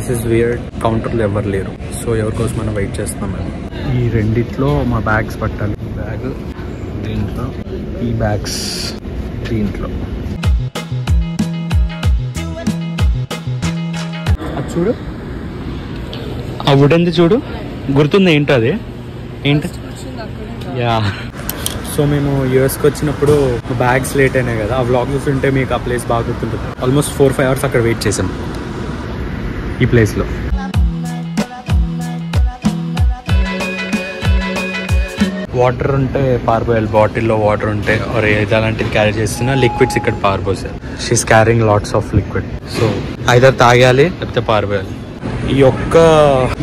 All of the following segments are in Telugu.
This is weird. కౌంటర్లో ఎవరు లేరు, సో ఎవరి కోసం మనం వెయిట్ చేస్తున్నాం మేము. ఈ రెండిట్లో మా బ్యాగ్స్ పట్టాలి. ఈ బ్యాగ్ దీంట్లో, ఈ బ్యాగ్స్ దీంట్లో. అది చూడు, ఆ వుడెంది చూడు, గుర్తుంది ఏంటో అది ఏంటి? యా. సో మేము యూఎస్కి వచ్చినప్పుడు బ్యాగ్స్ లేట్ అయినాయి కదా, ఆ వ్లాగ్ చూస్తుంటే మీకు ఆ ప్లేస్ బాగా గుర్తుంటుంది. ఆల్మోస్ట్ 4-5 అవర్స్ అక్కడ వెయిట్ చేసాం ఈ ప్లేస్లో. వాటర్ ఉంటే పారిపోయాలి, బాటిల్లో వాటర్ ఉంటే ఏది అలాంటిది క్యారీ చేస్తున్నా. లిక్విడ్స్ ఇక్కడ పారిపోసారు. She's carrying lots of liquid, so either తాగాలి లేకపోతే పారిపోయాలి. ఈ ఒక్క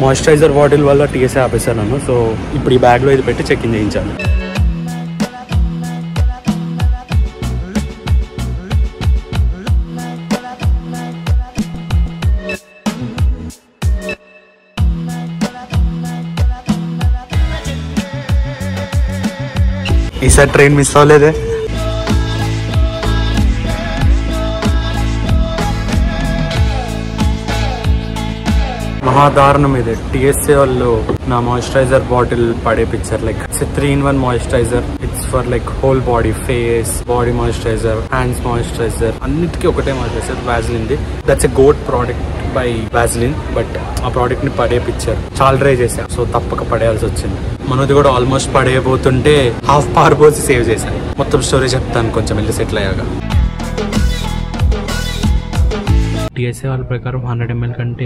మాయిశ్చరైజర్ బాటిల్ వల్ల టీఎస్ఏ ఆపేసాను నన్ను. సో ఇప్పుడు ఈ బ్యాగ్లో ఇది పెట్టి చెక్ ఇన్ చేయించాలి. ఈసారి ట్రైన్ మిస్ అవ్వలేదే. మహాదారుణం ఇది. టీఎస్ఏ వాళ్ళు నా మాయిశ్చరైజర్ బాటిల్ పడేపించారు. Like 3-in-1 moisturiser. It's for like whole body, face, body moisturiser, hands moisturiser, అన్నిటికీ ఒకటే మాయిశ్చరైజర్. వాజిలిన్ ది. That's a good product by Vaseline. But ఆ ప్రోడక్ట్ ని పడేపించారు. చాలా ట్రై చేశాను, సో తప్పక పడేయాల్సి వచ్చింది. మనది కూడా ఆల్మోస్ట్ పడేయబోతుంటే హాఫ్ పార్బోస్ సేవ్ చేశాను. మొత్తం స్టోరీ చెప్తాను కొంచెం వెళ్ళి సెటిల్ అయ్యాక. టీఎస్ఏ వాళ్ళ ప్రకారం 100 ml కంటే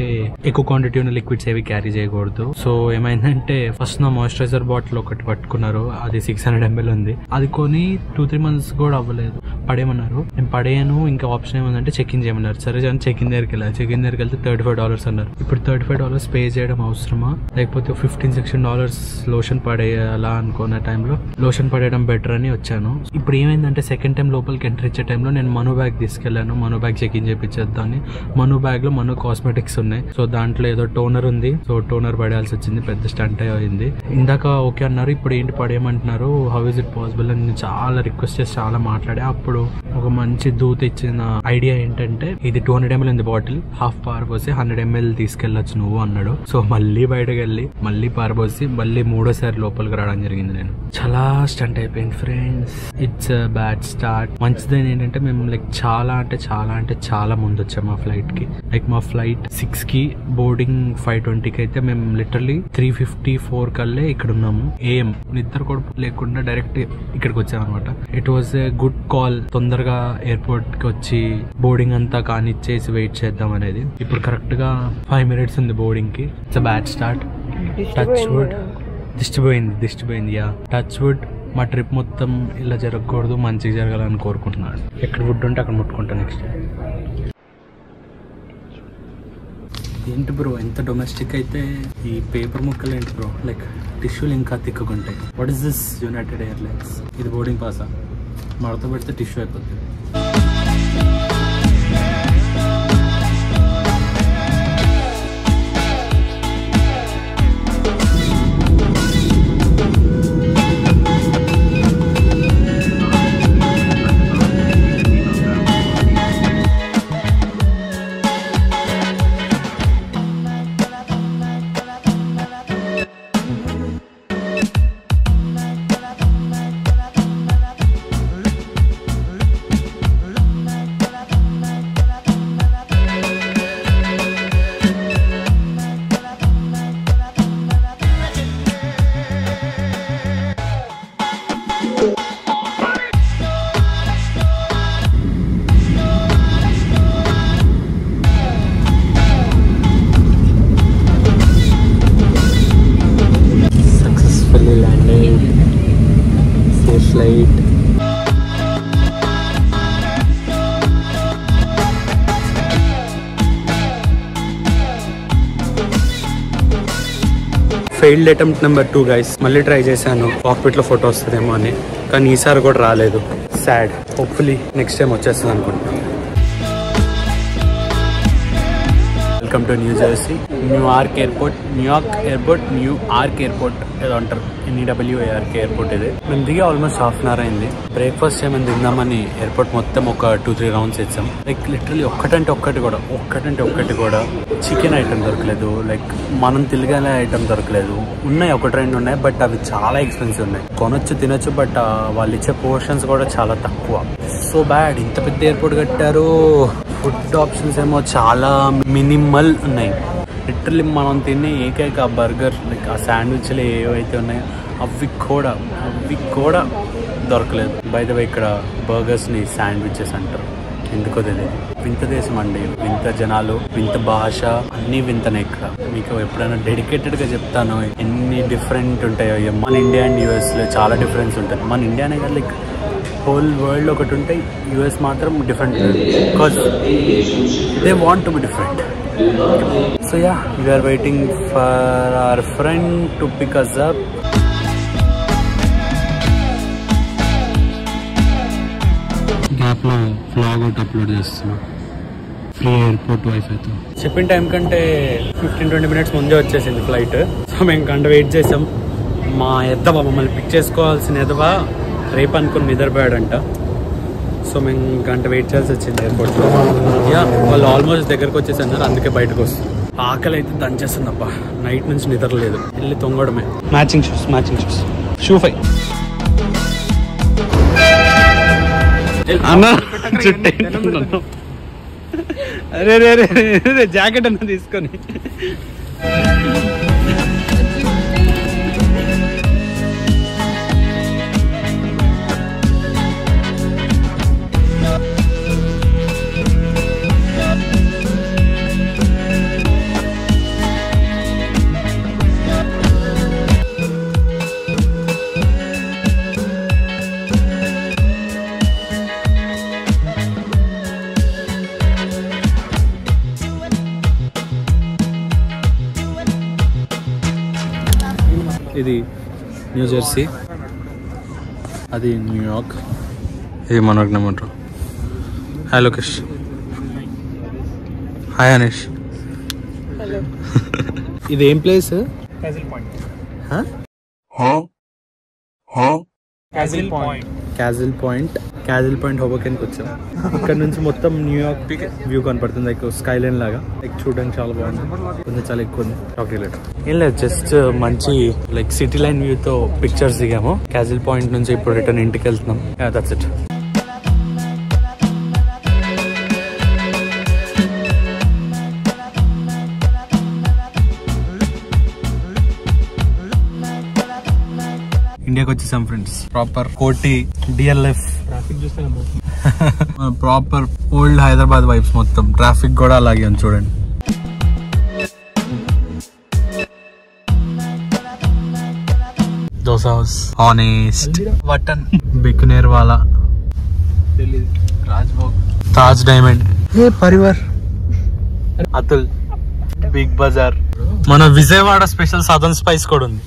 ఎక్కువ క్వాంటిటీ ఉన్న లిక్విడ్స్ ఏవి క్యారీ చేయకూడదు. సో ఏమైందంటే ఫస్ట్ నా మాయిశ్చరైజర్ బాటిల్ ఒకటి పట్టుకున్నారు, అది 600 ml ఉంది. అది కొని 2-3 months కూడా అవ్వలేదు, పడేయమన్నారు. నేను పడేయను, ఇంకా ఆప్షన్ ఏముందంటే చెక్ ఇన్ చేయమన్నారు. సరే అని చెక్ ఇన్ దగ్గరికి వెళ్ళాలి. చెక్ ఇన్ దగ్గరికి వెళ్తే $35 అన్నారు. ఇప్పుడు $35 పే చేయడం అవసరమా, లేకపోతే $15-16 లోషన్ పడేయాలా అనుకున్న టైంలో లోషన్ పడేయడం బెటర్ అని వచ్చాను. ఇప్పుడు ఏమైందంటే సెకండ్ టైం లోపలికి ఎంటర్ ఇచ్చే టైంలో నేను మనో బ్యాగ్ తీసుకెళ్లాను. మనో బ్యాగ్ చెక్ ఇన్ చేయించేద్దాన్ని. మనో బ్యాగ్ లో మనో కాస్మెటిక్స్ ఉన్నాయి. సో దాంట్లో ఏదో టోనర్ ఉంది. సో టోనర్ పడేయాల్సి వచ్చింది. పెద్ద స్టంట్ అయింది. ఇందాక ఓకే అన్నారు, ఇప్పుడు ఏంటి పడేయమంటున్నారు, హౌ ఇస్ ఇట్ పాసిబుల్ అని చాలా రిక్వెస్ట్ చేసి చాలా మాట్లాడా. అప్పుడు ఒక మంచి దూత ఇచ్చిన ఐడియా ఏంటంటే, ఇది 200 ml ఉంది బాటిల్, హాఫ్ పారబోసి 100 ml తీసుకెళ్లొచ్చు నువ్వు అన్నాడు. సో మళ్ళీ బయటకు వెళ్ళి మళ్ళీ పారబోసి మళ్ళీ మూడోసారి లోపలికి రావడం జరిగింది. నేను చాలా స్టంట్ అయిపోయింది ఫ్రెండ్స్. It's bad start. మంచిదని ఏంటంటే మేము లైక్ చాలా ముందు వచ్చాము మా ఫ్లైట్ కి. లైక్ మా ఫ్లైట్ 6 కి, బోర్డింగ్ 5:20కి అయితే మేము లిటరల్లీ 3:54 కల్లే ఇక్కడ ఉన్నాము. ఏం నిద్ర కూడా లేకుండా డైరెక్ట్ ఇక్కడికి వచ్చామన్నమాట. It was a good call. తొందరగా ఎయిర్పోర్ట్ కి వచ్చి బోర్డింగ్ అంతా కానిచ్చేసి వెయిట్ చేద్దాం అనేది. ఇప్పుడు కరెక్ట్ గా 5 minutes ఉంది బోర్డింగ్ కి. It's bad start. Touch wood. దిష్టి పోయింది. Yeah, touch wood. మా ట్రిప్ మొత్తం ఇలా జరగకూడదు, మంచిగా జరగాలని కోరుకుంటున్నాడు. ఎక్కడ వుడ్ ఉంటే అక్కడ ముట్టుకుంటా నెక్స్ట్. ఏంటి బ్రో ఎంత డొమెస్టిక్ అయితే ఈ పేపర్ ముక్కలు ఏంటి బ్రో, లైక్ టిష్యూలు ఇంకా తిక్కుకుంటాయి. What is this United Airlines? ఇది బోర్డింగ్ పాసా? మడత పెడితే టిష్యూ అయిపోతుంది. Failed attempt number 2 guys. మళ్ళీ ట్రై చేశాను కాక్పిట్ లో ఫోటో వస్తుందేమో అని, కానీ ఈసారి కూడా రాలేదు. సాడ్. హోప్ఫుల్లీ నెక్స్ట్ టైం వచ్చేస్తుంది అనుకుంటున్నాను. Welcome to new Jersey New York airport ఏదో అంటారు. NEWARK ఎయిర్పోర్ట్ ఇది. మేము దిగి ఆల్మోస్ట్ హాఫ్ అన్ అవర్ అయింది. బ్రేక్ఫాస్ట్ ఏమైనా తిందామని ఎయిర్పోర్ట్ మొత్తం ఒక 2-3 రౌండ్స్ ఇచ్చాం. లైక్ లిటరలీ ఒక్కటంటే ఒక్కటి కూడా చికెన్ ఐటమ్ దొరకలేదు. లైక్ మనం తిరగలే ఐటమ్ దొరకలేదు. ఉన్నాయి 1-2 ఉన్నాయి, బట్ అవి చాలా ఎక్స్పెన్సివ్ ఉన్నాయి. కొనొచ్చు తినొచ్చు, బట్ వాళ్ళు ఇచ్చే పోర్షన్స్ కూడా చాలా తక్కువ. So bad. ఇంత పెద్ద ఎయిర్పోర్ట్ కట్టారు. ఫుడ్ ఆప్షన్స్ ఏమో చాలా మినిమల్ ఉన్నాయి. లిటరలీ మనం తినే ఏకైక బర్గర్, లైక్ ఆ శాండ్విచ్లు ఏవైతే ఉన్నాయో అవి కూడా దొరకలేదు. బై ద వే ఇక్కడ బర్గర్స్ని శాండ్విచెస్ అంటారు, ఎందుకో తెలియదు. వింత దేశం అండి, వింత జనాలు, వింత భాష, అన్నీ వింతనే ఇక్కడ. మీకు ఎప్పుడైనా డెడికేటెడ్గా చెప్తాను ఎన్ని డిఫరెంట్ ఉంటాయో. మన ఇండియా అండ్ యూఎస్లో చాలా డిఫరెన్స్ ఉంటుంది. మన ఇండియానే కాదు, లైక్ హోల్ వరల్డ్ ఒకటి ఉంటాయి, యూఎస్ మాత్రం different because they want to be different. So yeah, we are waiting for our friend to pick us up. Gap lo vlog upload చేస్తున్నా ఫ్రీ ఎయిర్పోర్ట్ వైఫైతో. చెప్పిన టైం కంటే 15-20 minutes ముందే వచ్చేసింది ఫ్లైట్. సో మేము గంట వెయిట్ చేసాం. మా ఎద్దవా మమ్మల్ని పిక్ చేసుకోవాల్సిన ఎద్దవా రేపు అనుకుని నిద్రపోయాడంట. సో మేము గంట వెయిట్ చేయాల్సి వచ్చింది ఎయిర్పోర్ట్లో. యా, వాళ్ళు ఆల్మోస్ట్ దగ్గరకు వచ్చేసన్నారు, అందుకే బయటకు వస్తుంది. ఆకలి అయితే దంచేస్తుంది అబ్బా. నైట్ నుంచి నిద్ర లేదు, వెళ్ళి తొంగడమే. మ్యాచింగ్ షూస్ షూ 5 అన్న చుట్టే. అరే జాకెట్ అన్న తీసుకొని. ఇది న్యూ జెర్సీ, అది న్యూయార్క్. ఇది మనోజ్ నెమంటారు. హాయ్ లోకేష్. హాయ్ అనేష్. ఇది ఏం ప్లేస్? క్యాజిల్ పాయింట్ హోబోకెన్కి వచ్చాం. ఇక్కడ నుంచి మొత్తం న్యూయార్క్ వ్యూ కనపడుతుంది, లైక్ స్కై లైన్ లాగా. లైక్ చూడడానికి చాలా బాగుంది, కొంచెం చాలా ఎక్కువ ఉంది. ఏం లేదు, జస్ట్ మంచి లైక్ సిటీ లైన్ వ్యూతో పిక్చర్స్ దిగాము. క్యాజిల్ పాయింట్ నుంచి ఇప్పుడు రిటర్న్ ఇంటికి వెళ్తున్నాం. That's it. ఇండియాకి వచ్చేసాం ఫ్రెండ్స్. ప్రాపర్ కోటి DLF proper old Hyderabad vibes. మొత్తం ట్రాఫిక్ కూడా అలాగే ఉంది చూడండి. దోసా హౌస్, హానెస్ట్, వటన్, బికనేర్ వాలా, రాజ్భోగ్, తాజ్ డైమండ్, పరివార్, అతుల్, బిగ్ బజార్. మన విజయవాడ స్పెషల్ సదర్న్ స్పైస్ కూడా ఉంది.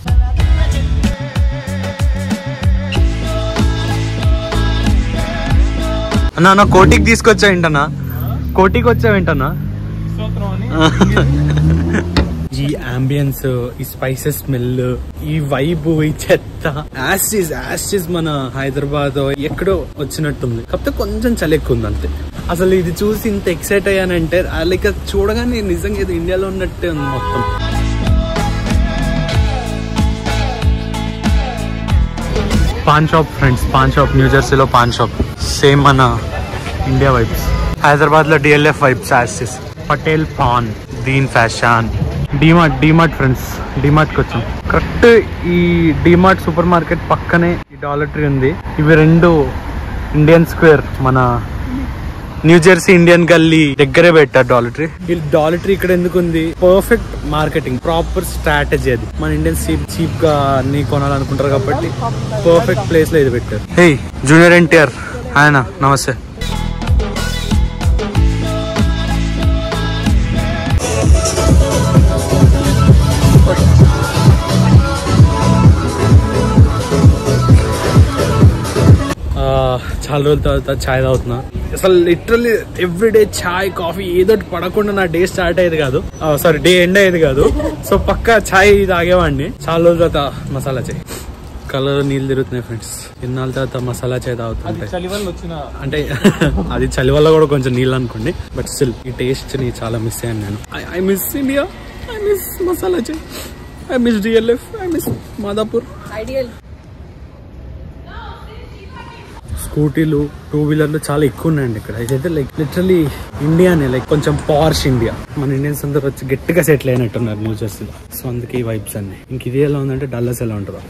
అన్నా కోటికి తీసుకొచ్చావేంటన్నా? కోటికి వచ్చావేంటన్నా? ఈ అంబియన్స్, ఈ స్పైసెస్ స్మెల్, ఈ వైబ్, ఈ చెత్త, యాషిస్ మన హైదరాబాద్ ఎక్కడో వచ్చినట్టుంది. కాకపోతే కొంచెం చలి ఎక్కువ ఉంది అంతే. అసలు ఇది చూసి ఇంత ఎక్సైట్ అయ్యానంటే లైక్ చూడగానే నిజంగా ఇది ఇండియాలో ఉన్నట్టే ఉంది మొత్తం. Paan shop friends, paan shop, New జెర్సీలో పాన్ షాప్. సేమ్ మన ఇండియా వైబ్స్. హైదరాబాద్ లో DLF వైబ్స్, యాషిస్, పటేల్ పాన్, దీన్ ఫ్యాషన్, డిమార్ట్ ఫ్రెండ్స్. డిమార్ట్కి వచ్చాం. కరెక్ట్ ఈ డిమార్ట్ సూపర్ మార్కెట్ పక్కనే ఈ డాలర్ ట్రీ ఉంది. ఇవి రెండు ఇండియన్ స్క్వేర్, మన న్యూ జెర్సీ ఇండియన్ గల్లీ దగ్గరే పెట్టారు డాలర్ ట్రీ. ఈ డాలర్ ట్రీ ఇక్కడ ఎందుకు ఉంది? Perfect marketing, proper strategy. అది మన ఇండియన్స్ చీప్ గా అన్ని కొనాలనుకుంటారు కాబట్టి పర్ఫెక్ట్ ప్లేస్ లో ఇది పెట్టారు. హే జూనియర్ NTR, ఆయన నమస్తే. చాలా రోజుల తర్వాత చాయ్ తాగుతున్నా. అసలు లిటరల్లీ ఎవ్రీడే చాయ్ కాఫీ ఏదో పడకుండా నా డే స్టార్ట్ అయ్యేది కాదు, సారీ డే ఎండ్ అయ్యేది కాదు. సో పక్కా చాయ్ తాగేవాడిని. చాలా రోజుల తర్వాత మసాలా చాయ్. కలర్ నీళ్ళు తిరుగుతున్నాయి ఫ్రెండ్స్. ఎన్నాళ్ళ తర్వాత మసాలా చాయ్ తాగుతుంటాయి. అంటే అది చలి వల్ల కూడా కొంచెం నీళ్ళు అనుకోండి, బట్ స్టిల్ ఈ టేస్ట్ ని చాలా మిస్ అయ్యాను నేను. I miss India, I miss masala chai, I miss DLF, I miss Madhapur. స్కూటీలు, టూ వీలర్లు చాలా ఎక్కువ ఉన్నాయండి ఇక్కడ. ఇదైతే లైక్ లిటరలీ ఇండియానే, లైక్ కొంచెం పార్ష్ ఇండియా. మన ఇండియన్స్ అందరూ వచ్చి గట్టిగా సెటిల్ అయినట్టున్నారు న్యూ జెర్సీలో. సో అందుకే ఈ వైబ్స్ అన్ని. ఇంక ఇది ఎలా ఉందంటే డల్లాస్ ఎలా ఉంటుందో.